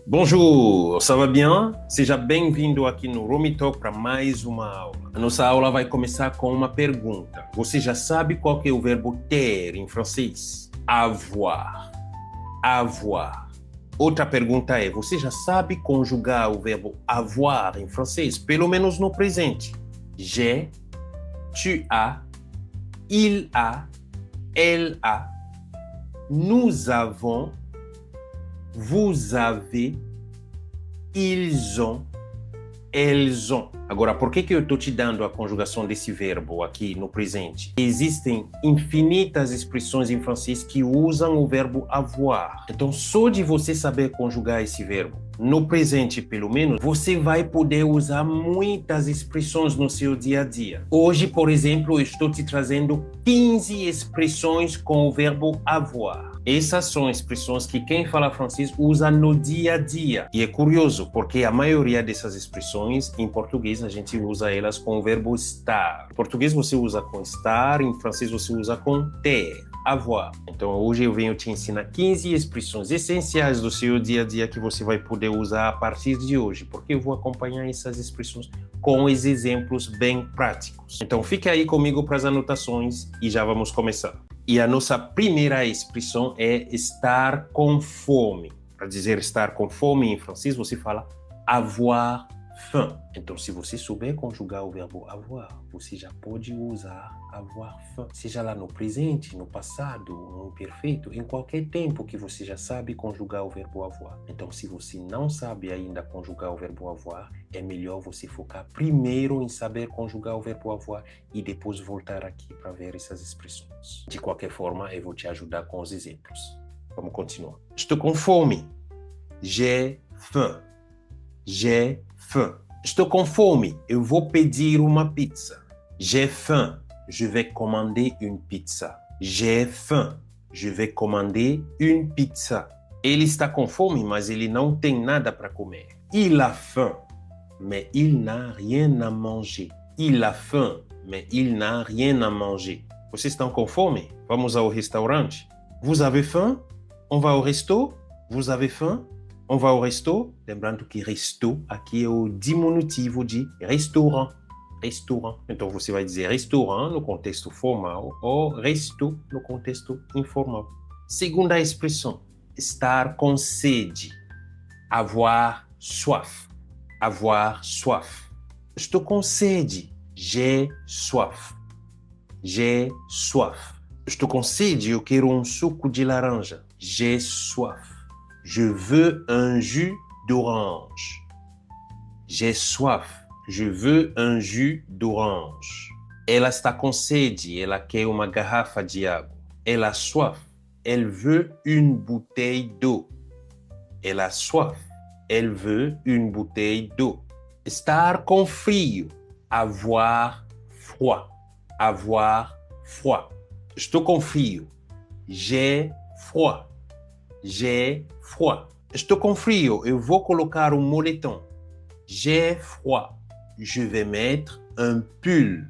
Bonjour, ça va bien? Seja bem-vindo aqui no Romy Talk para mais uma aula. A nossa aula vai começar com uma pergunta. Você já sabe qual que é o verbo ter em francês? Avoir. Avoir. Outra pergunta é, você já sabe conjugar o verbo avoir em francês? Pelo menos no presente. J'ai, tu as, il a, elle a, nous avons, vous avez, ils ont, elles ont. Agora, por que eu estou te dando a conjugação desse verbo aqui no presente? Existem infinitas expressões em francês que usam o verbo avoir. Então, só de você saber conjugar esse verbo no presente, pelo menos, você vai poder usar muitas expressões no seu dia a dia. Hoje, por exemplo, eu estou te trazendo 15 expressões com o verbo avoir. Essas são expressões que quem fala francês usa no dia a dia. E é curioso, porque a maioria dessas expressões, em português, a gente usa elas com o verbo estar. Em português você usa com estar, em francês você usa com ter, avoir. Então hoje eu venho te ensinar 15 expressões essenciais do seu dia a dia que você vai poder usar a partir de hoje, porque eu vou acompanhar essas expressões com os exemplos bem práticos. Então fique aí comigo para as anotações e já vamos começar. E a nossa primeira expressão é estar com fome. Para dizer estar com fome em francês, você fala avoir faim. Então, se você souber conjugar o verbo avoir, você já pode usar avoir faim. Seja lá no presente, no passado, no imperfeito, em qualquer tempo que você já sabe conjugar o verbo avoir. Então, se você não sabe ainda conjugar o verbo avoir, é melhor você focar primeiro em saber conjugar o verbo avoir e depois voltar aqui para ver essas expressões. De qualquer forma, eu vou te ajudar com os exemplos. Vamos continuar. Estou com fome. J'ai faim. J'ai faim. Estou com fome. Eu vou pedir uma pizza. J'ai faim. Je vais commander une pizza. J'ai faim. Je vais commander une pizza. Ele está com fome, mas ele não tem nada para comer. Il a faim, mais il n'a rien à manger. Il a faim, mais il n'a rien à manger. Vocês estão com fome? Vamos ao restaurante. Vous avez faim? On va au resto? Vous avez faim? On va au resto? Lembrando que resto aqui é o diminutivo de restaurant. Restaurant. Então você vai dizer restaurant no contexto formal ou resto no contexto informal. Segunda expressão, estar com sede. Avoir soif. Avoir soif. Estou com sede. J'ai soif. J'ai soif. Estou com sede, eu quero um suco de laranja. J'ai soif. Je veux un jus d'orange. J'ai soif. Je veux un jus d'orange. Ela está com sede, ela quer uma garrafa de água. Elle a soif. Elle veut une bouteille d'eau. Elle a soif. Elle veut une bouteille d'eau. Estar com frio. Avoir froid. Avoir froid. Estou com frio. J'ai froid. J'ai froid. Estou com frio, eu vou colocar um moletom. J'ai froid. Je vais mettre un pull.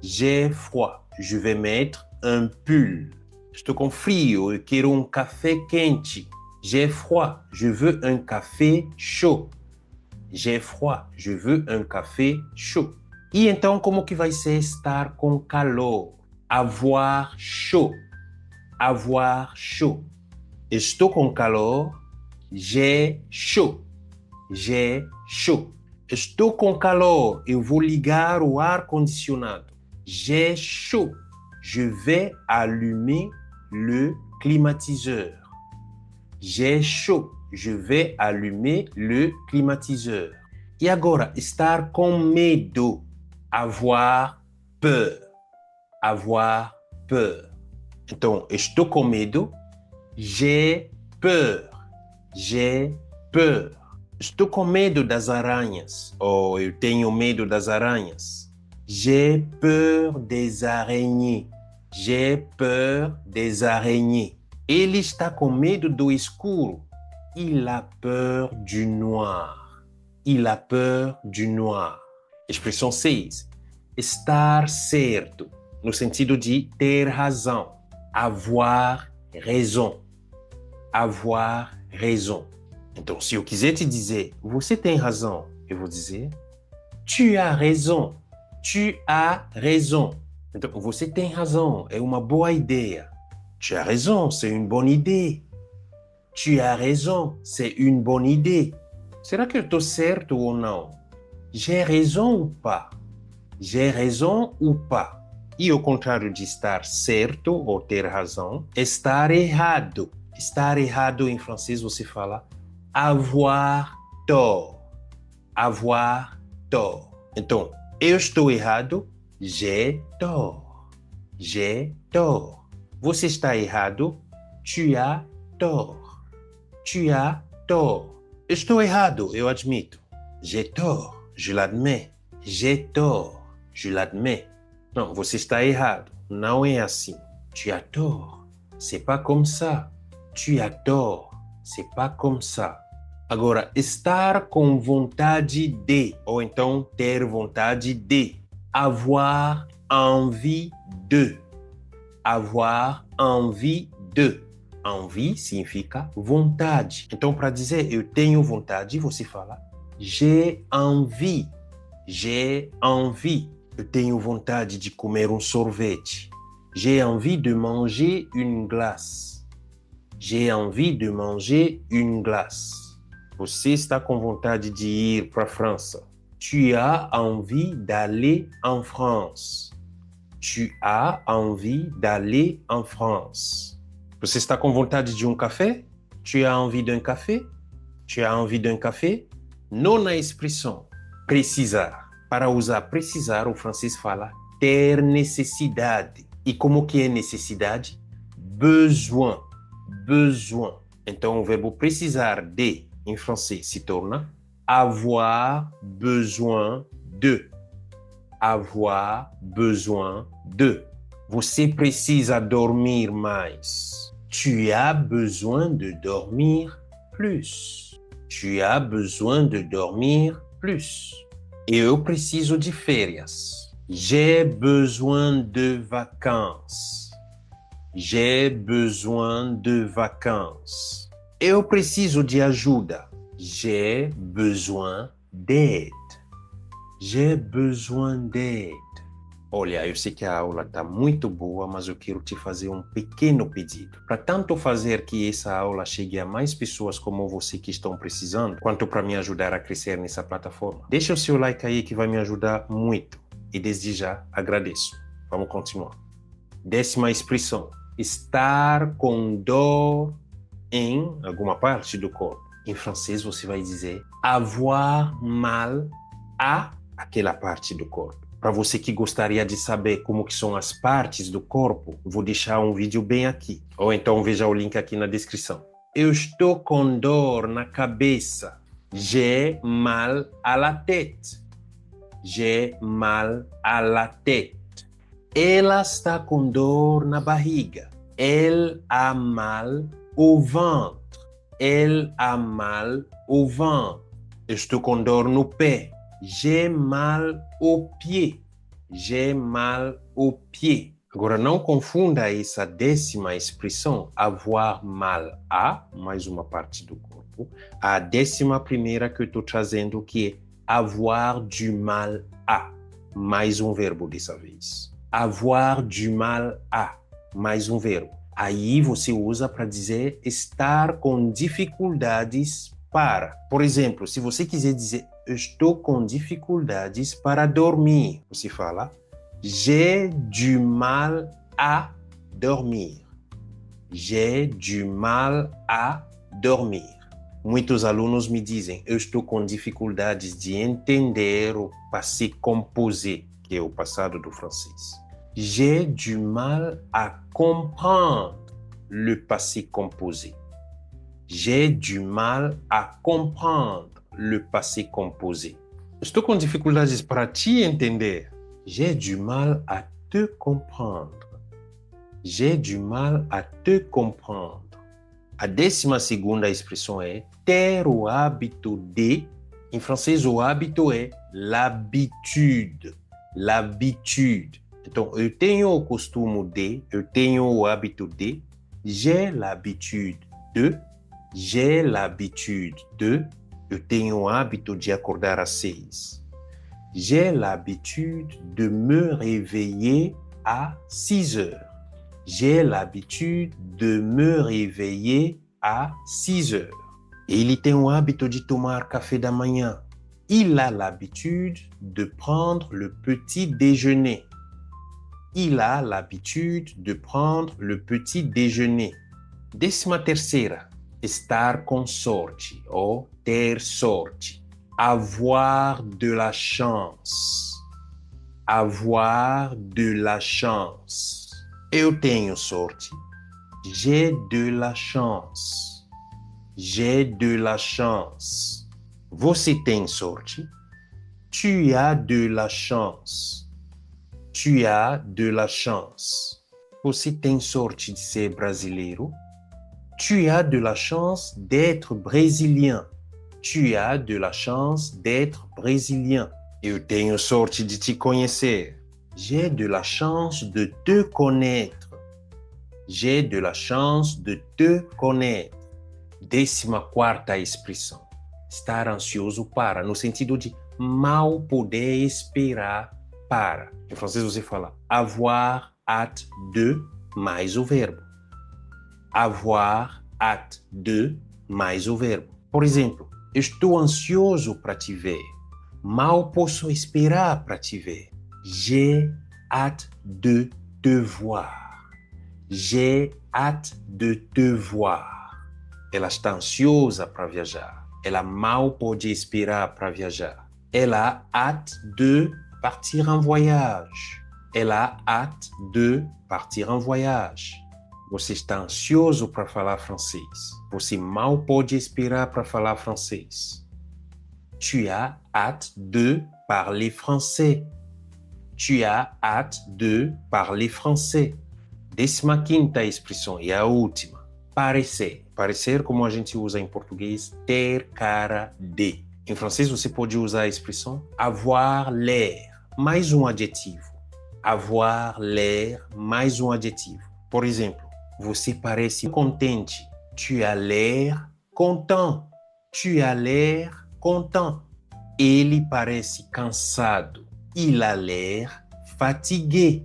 J'ai froid. Je vais mettre un pull. Estou com frio, eu quero um café quente. J'ai froid. Je veux un café chaud. J'ai froid. Je veux un café chaud. E então, como que vai ser estar com calor? Avoir chaud. Avoir chaud. Estou com calor. J'ai chaud. J'ai chaud. Estou com calor. Eu vou ligar o ar-condicionado. J'ai chaud. Je vais allumer le climatiseur. J'ai chaud. Je vais allumer le climatiseur. E agora, estar com medo. Avoir peur. Avoir peur. Então, estou com medo. J'ai peur. J'ai peur. Estou com medo das aranhas. Ou eu tenho medo das aranhas. J'ai peur des araignées. J'ai peur des araignées. Ele está com medo do escuro. Il a peur du noir. Il a peur du noir. Expressão 6. Estar certo. No sentido de ter razão. Avoir raison. Avoir raison. Então, se eu quiser te dizer, você tem razão, eu vou dizer, tu as raison. Tu as raison. Então, você tem razão, é uma boa ideia. Tu as raison, c'est une bonne idée. Tu as raison, c'est une bonne idée. Será que eu estou certo ou não? J'ai raison ou pas? J'ai raison ou pas? E ao contrário de estar certo ou ter razão, estar errado. Estar errado em francês você fala avoir tort. Avoir tort. Então, eu estou errado, j'ai tort. J'ai tort. Você está errado, tu as tort. Tu as tort. Eu estou errado, eu admito. J'ai tort, je l'admets. J'ai tort, je l'admets. Não, você está errado. Não é assim. Tu as tort. C'est pas comme ça. Tu as tort. C'est pas comme ça. Agora, estar com vontade de, ou então ter vontade de. Avoir envie de. Avoir envie de. Envie significa vontade. Então, para dizer eu tenho vontade, você fala j'ai envie. J'ai envie. Eu tenho vontade de comer um sorvete. J'ai envie de manger une glace. J'ai envie de manger une glace. Você está com vontade de ir para a França. Tu as envie d'aller en France. Tu as envie d'aller en France. Você está com vontade de um café? Tu as envie d'un café? Tu as envie d'un café? Nona expressão, precisar. Para usar precisar, o francês fala ter necessidade. E como que é necessidade? Besoin. Besoin. Então, o verbo precisar de, em francês, se torna avoir besoin de. Avoir besoin de. Você precisa dormir mais. Tu as besoin de dormir plus. Tu as besoin de dormir plus. Eu preciso de férias. J'ai besoin de vacances. J'ai besoin de vacances. Eu preciso de ajuda. J'ai besoin d'aide. J'ai besoin d'aide. Olha, eu sei que a aula está muito boa, mas eu quero te fazer um pequeno pedido. Para tanto fazer que essa aula chegue a mais pessoas como você que estão precisando, quanto para me ajudar a crescer nessa plataforma. Deixa o seu like aí que vai me ajudar muito. E desde já agradeço. Vamos continuar. 10ª expressão. Estar com dor em alguma parte do corpo. Em francês você vai dizer avoir mal à aquela parte do corpo. Para você que gostaria de saber como que são as partes do corpo, vou deixar um vídeo bem aqui. Ou então veja o link aqui na descrição. Eu estou com dor na cabeça. J'ai mal à la tête. J'ai mal à la tête. Ela está com dor na barriga. Elle a mal au ventre. Elle a mal au ventre. Eu estou com dor no pé. J'ai mal au pied. J'ai mal au pied. Agora, não confunda essa 10ª expressão, avoir mal a, mais uma parte do corpo, a 11ª que eu estou trazendo, que é avoir du mal a, mais um verbo dessa vez. Avoir du mal a, mais um verbo. Aí você usa para dizer estar com dificuldades para. Por exemplo, se você quiser dizer eu estou com dificuldades para dormir, você fala j'ai du mal à dormir. J'ai du mal à dormir. Muitos alunos me dizem eu estou com dificuldades de entender o passé composé, que é o passado do francês. J'ai du mal à comprendre le passé composé. J'ai du mal à comprendre le passé composé. Estou com dificuldades para te entender. J'ai du mal à te comprendre. J'ai du mal à te comprendre. A 12ª expressão é ter o hábito de. Em francês, o hábito é l'habitude. L'habitude. Então, eu tenho o costume de, eu tenho o hábito de, j'ai l'habitude de, J'ai l'habitude de. Eu tenho o hábito de acordar às 6. J'ai l'habitude de me réveiller à 6 heures. J'ai l'habitude de me réveiller à 6 heures. Ele tem o hábito de tomar café da manhã. Il a l'habitude de prendre le petit déjeuner. Il a l'habitude de prendre le petit déjeuner. 13ª, estar com sorte ou ter sorte. Avoir de la chance. Avoir de la chance. Eu tenho sorte. J'ai de la chance. J'ai de la chance. Você tem sorte. Tu as de la chance. Tu as de la chance. Você tem sorte de ser brasileiro. Tu as de la chance d'être brésilien. Tu as de la chance d'être brésilien. Eu tenho sorte de te conhecer. J'ai de la chance de te connaître. J'ai de la chance de te connaître. 14ª expressão. Estar ansioso para, no sentido de mal poder esperar para. Em francês você fala avoir hâte de mais o verbo. Avoir hâte de mais o verbo. Por exemplo, estou ansioso para te ver. Mal posso esperar para te ver. J'ai hâte de te voir. J'ai hâte de te voir. Ela está ansiosa para viajar. Ela mal pode esperar para viajar. Ela a hâte de partir en voyage. Ela a hâte de partir en voyage. Você está ansioso para falar francês. Você mal pode esperar para falar francês. Tu as hâte de parler français. Tu as hâte de parler français. 15ª expressão e a última. Parecer. Parecer, como a gente usa em português, ter cara de. Em francês você pode usar a expressão avoir l'air, mais um adjetivo. Avoir l'air, mais um adjetivo. Por exemplo, você parece contente. Tu as l'air content. Tu as l'air content. Ele parece cansado. Il a l'air fatigué.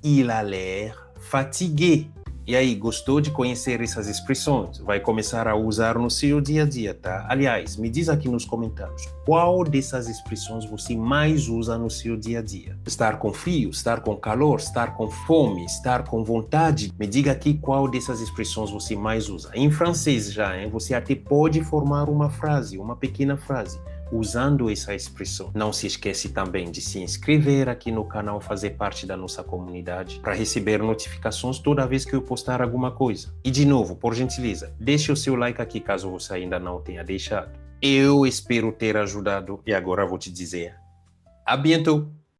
Il a l'air fatigué. E aí, gostou de conhecer essas expressões? Vai começar a usar no seu dia a dia, tá? Aliás, me diz aqui nos comentários, qual dessas expressões você mais usa no seu dia a dia? Estar com frio, estar com calor, estar com fome, estar com vontade? Me diga aqui qual dessas expressões você mais usa. Em francês já, hein? Você até pode formar uma frase, uma pequena frase, usando essa expressão. Não se esquece também de se inscrever aqui no canal, fazer parte da nossa comunidade para receber notificações toda vez que eu postar alguma coisa. E de novo, por gentileza, deixe o seu like aqui caso você ainda não tenha deixado. Eu espero ter ajudado e agora vou te dizer, a bientôt!